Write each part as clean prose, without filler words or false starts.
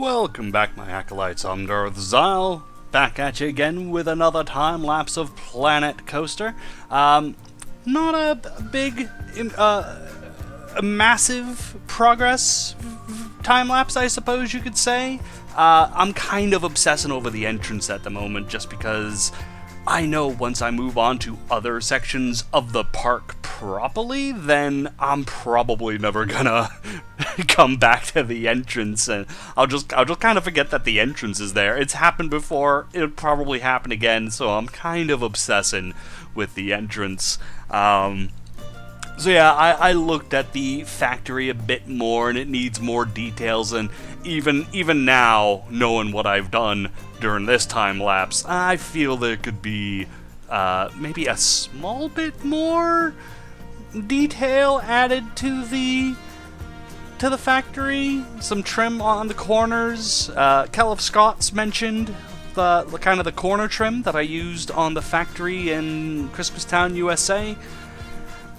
Welcome back, my acolytes. I'm Darth Xile, back at you again with another time lapse of Planet Coaster. Not a big, a massive progress time lapse, I suppose you could say. I'm kind of obsessing over the entrance at the moment, just because I know once I move on to other sections of the park properly, then I'm probably never gonna come back to the entrance, and I'll just kind of forget that the entrance is there. It's happened before, it'll probably happen again, so I'm kind of obsessing with the entrance. So yeah, I looked at the factory a bit more, and it needs more details, and even now, knowing what I've done during this time lapse, I feel there could be maybe a small bit more detail added to the factory. Some trim on the corners. Caleb Scott's mentioned the kind of the corner trim that I used on the factory in Christmastown, USA.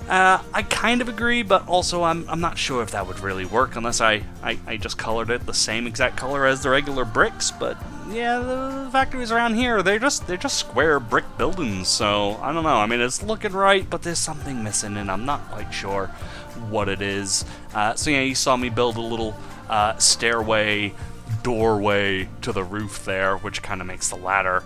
I kind of agree, but also I'm not sure if that would really work unless I just colored it the same exact color as the regular bricks. But yeah, the factories around here, they're just square brick buildings, so I don't know. I mean, it's looking right, but there's something missing, and I'm not quite sure what it is. So yeah, you saw me build a little stairway, doorway to the roof there, which kind of makes the ladder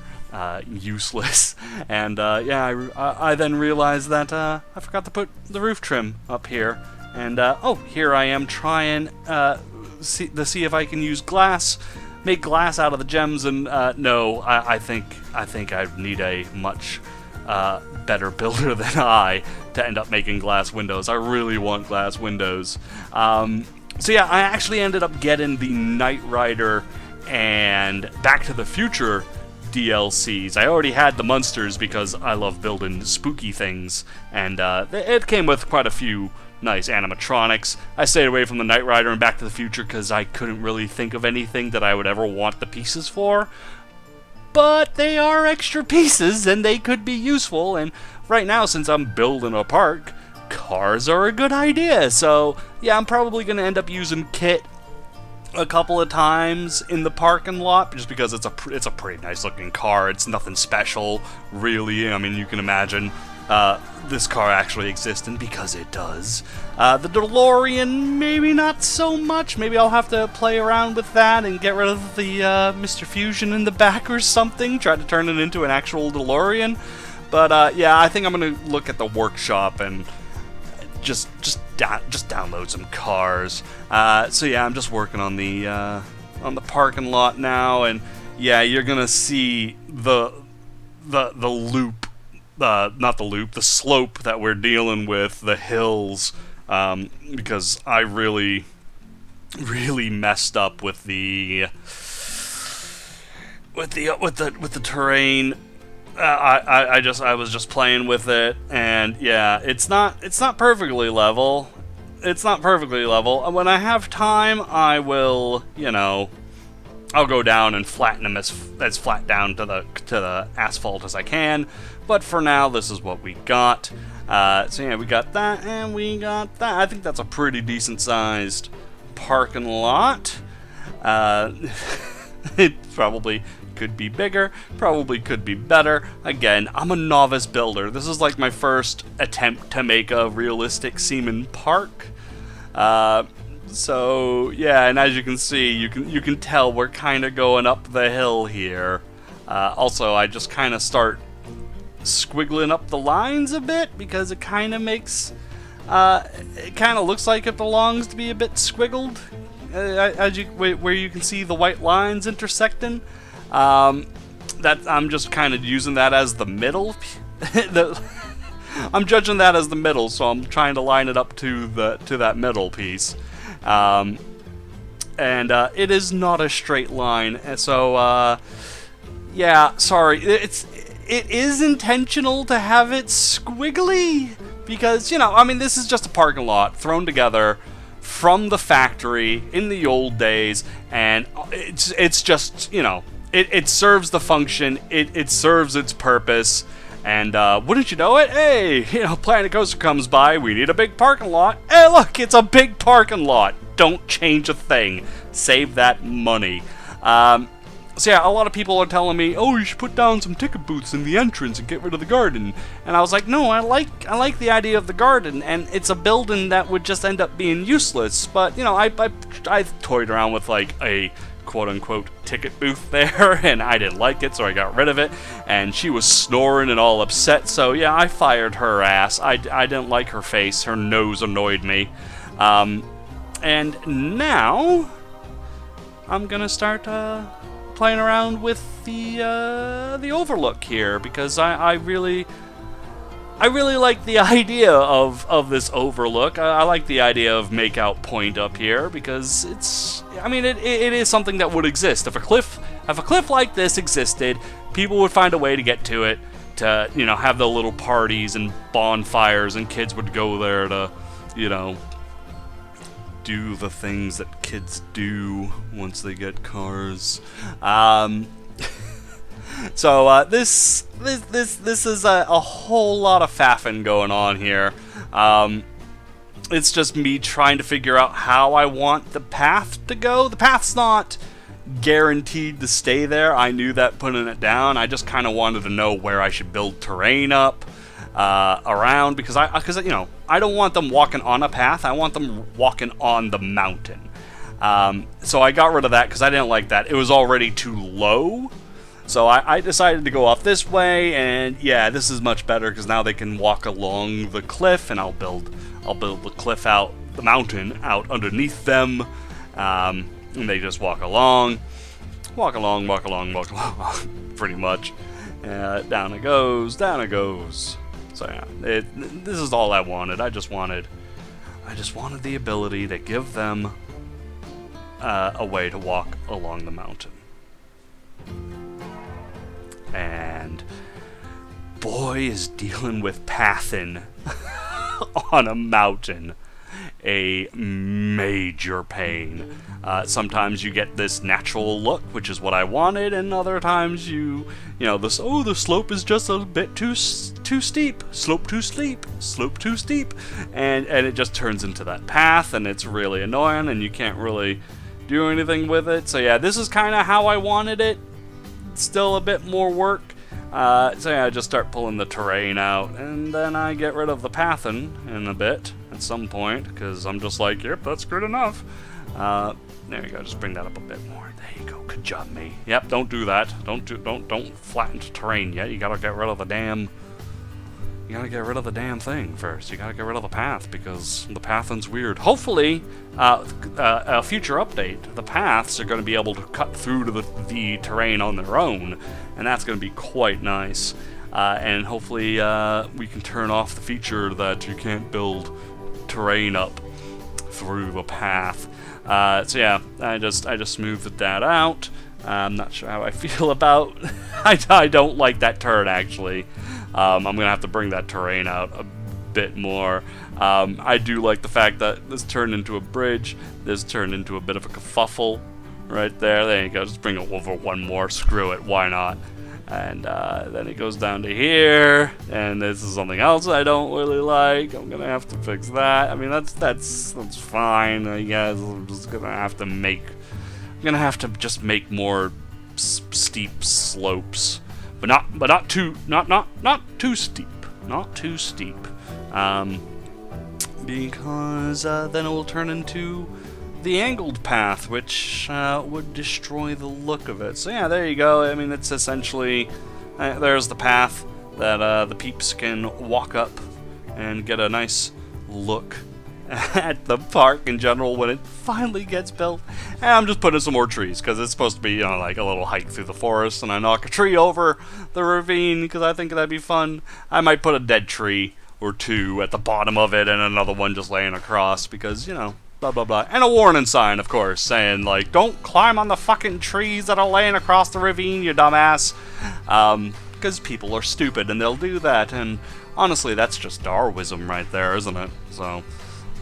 useless. And yeah, I then realized that I forgot to put the roof trim up here. And oh, here I am trying to see if I can use glass, make glass out of the gems. And no, I think I need a much better builder than I to end up making glass windows. I really want glass windows. So yeah, I actually ended up getting the Knight Rider and Back to the Future DLCs. I already had the Munsters because I love building spooky things, and it came with quite a few nice animatronics. I stayed away from the Knight Rider and Back to the Future because I couldn't really think of anything that I would ever want the pieces for. But they are extra pieces, and they could be useful, and right now, since I'm building a park, cars are a good idea. So yeah, I'm probably going to end up using Kit a couple of times in the parking lot, just because it's a pretty nice looking car. It's nothing special, really. I mean, you can imagine this car actually existing, because it does. The DeLorean, maybe not so much. Maybe I'll have to play around with that and get rid of the Mr. Fusion in the back or something, try to turn it into an actual DeLorean. But yeah, I think I'm gonna look at the workshop and just download some cars. So yeah, I'm just working on the parking lot now, and yeah, you're gonna see the loop, not the loop, the slope that we're dealing with, the hills, because I really messed up with the terrain. I was just playing with it, and yeah, it's not perfectly level. It's not perfectly level. And when I have time, I will, I'll go down and flatten them as flat down to the asphalt as I can. But for now, this is what we got. So yeah, we got that, and we got that. I think that's a pretty decent sized parking lot. It probably could be bigger, probably could be better. Again, I'm a novice builder. This is like my first attempt to make a realistic seeming park. So yeah, and as you can see, you can tell we're kind of going up the hill here. Also, I just kind of start squiggling up the lines a bit, because it kind of makes it kind of looks like it belongs to be a bit squiggled, where you can see the white lines intersecting. That I'm just kind of using that as the middle. I'm judging that as the middle, so I'm trying to line it up to that middle piece. And it is not a straight line, so yeah, sorry. It is intentional to have it squiggly, because I mean, this is just a parking lot thrown together from the factory in the old days, and it's just It serves the function, it serves its purpose, and wouldn't you know it, hey, Planet Coaster comes by, we need a big parking lot. Hey look, it's a big parking lot. Don't change a thing. Save that money. So yeah, a lot of people are telling me, oh, you should put down some ticket booths in the entrance and get rid of the garden. And I was like, no, I like the idea of the garden, and it's a building that would just end up being useless. But, you know, I toyed around with, like, a quote-unquote ticket booth there, and I didn't like it, so I got rid of it. And she was snoring and all upset, so yeah, I fired her ass. I didn't like her face. Her nose annoyed me. And now I'm gonna start playing around with the overlook here, because I really like the idea of this overlook. I like the idea of Makeout Point up here, because it is something that would exist. If a cliff like this existed, people would find a way to get to it, to, you know, have the little parties and bonfires, and kids would go there to, you know, do the things that kids do once they get cars. So this is a whole lot of faffing going on here. It's just me trying to figure out how I want the path to go. The path's not guaranteed to stay there. I knew that putting it down. I just kind of wanted to know where I should build terrain up around, because you know, I don't want them walking on a path. I want them walking on the mountain. So I got rid of that because I didn't like that. It was already too low. So I decided to go off this way, and yeah, this is much better because now they can walk along the cliff, and I'll build the cliff out, the mountain out underneath them, and they just walk along, pretty much. Down it goes, down it goes. So yeah, this is all I wanted. I just wanted the ability to give them a way to walk along the mountain. And boy, is dealing with pathing on a mountain a major pain. Sometimes you get this natural look, which is what I wanted, and other times the slope is just a bit too steep, slope too steep, and it just turns into that path, and it's really annoying, and you can't really do anything with it. So yeah, this is kind of how I wanted it. Still a bit more work. So yeah, I just start pulling the terrain out, and then I get rid of the pathing in a bit at some point, because I'm just like, yep, that's good enough. There you go, just bring that up a bit more. There you go, good job, me. Yep, don't do that. Don't flatten the terrain yet. You gotta get rid of the damn thing first. You gotta get rid of the path, because the pathing's weird. Hopefully, a future update, the paths are going to be able to cut through to the terrain on their own, and that's going to be quite nice. And hopefully, we can turn off the feature that you can't build terrain up through the path. So yeah, I just smoothed that out. I'm not sure how I feel about. I don't like that turn, actually. I'm gonna have to bring that terrain out a bit more. I do like the fact that this turned into a bridge. This turned into a bit of a kerfuffle right there. There you go. Just bring it over one more. Screw it. Why not? And then it goes down to here. And this is something else I don't really like. I'm gonna have to fix that. I mean, that's fine. I guess I'm just gonna have to make. I'm gonna have to just make more steep slopes. But not too steep. Not too steep. Because then it will turn into the angled path, which would destroy the look of it. So yeah, there you go. I mean, it's essentially there's the path that the peeps can walk up and get a nice look at the park in general when it finally gets built. And I'm just putting some more trees because it's supposed to be, like a little hike through the forest, and I knock a tree over the ravine because I think that'd be fun. I might put a dead tree or two at the bottom of it and another one just laying across because, blah blah blah. And a warning sign, of course, saying like, don't climb on the fucking trees that are laying across the ravine, you dumbass. Because people are stupid and they'll do that, and honestly that's just Darwinism right there, isn't it? So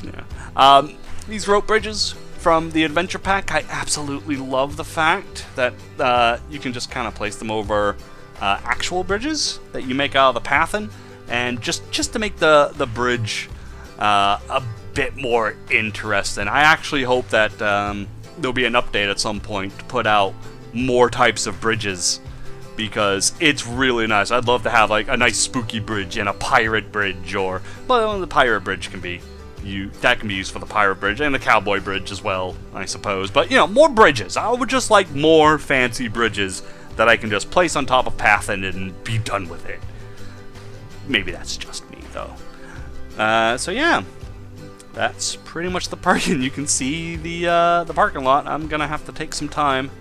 yeah. These rope bridges from the adventure pack, I absolutely love the fact that you can just kind of place them over actual bridges that you make out of the pathing, and just to make the bridge a bit more interesting. I actually hope that there'll be an update at some point to put out more types of bridges, because it's really nice. I'd love to have like a nice spooky bridge and a pirate bridge, or well, the pirate bridge can be used for the pirate bridge and the cowboy bridge as well, I suppose. But you know, more bridges. I would just like more fancy bridges that I can just place on top of Pathin and be done with it. Maybe that's just me though. So yeah, that's pretty much the parking. You can see the parking lot. I'm gonna have to take some time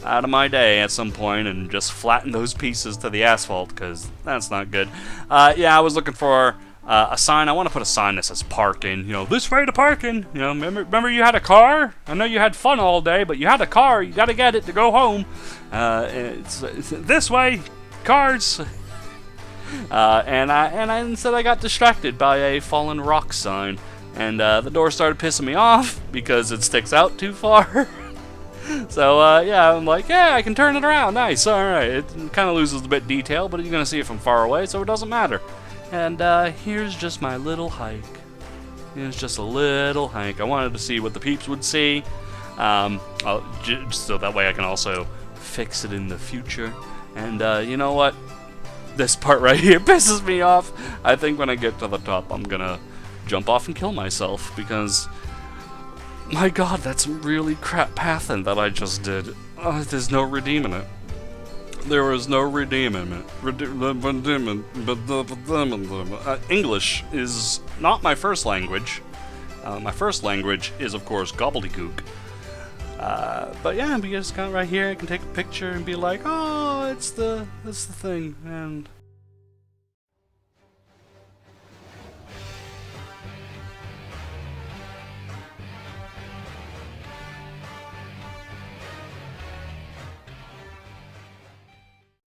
out of my day at some point and just flatten those pieces to the asphalt, because that's not good. Yeah, I was looking for a sign. I want to put a sign that says parking. You know, this way to parking. You know, remember you had a car? I know you had fun all day, but you had a car. You got to get it to go home. It's this way, cars. And instead I got distracted by a fallen rock sign, and the door started pissing me off because it sticks out too far. So, yeah, I'm like, yeah, I can turn it around. Nice, alright. It kind of loses a bit of detail, but you're going to see it from far away, so it doesn't matter. And here's just my little hike. It's just a little hike. I wanted to see what the peeps would see, just so that way I can also fix it in the future. And you know what? This part right here pisses me off. I think when I get to the top, I'm going to jump off and kill myself, because my god, that's really crap Pathin that I just did. There's no redeeming it. There was no redeeming it. English is not my first language. My first language is, of course, gobbledygook. But yeah, we just got right here. I can take a picture and be like, oh, it's the thing. And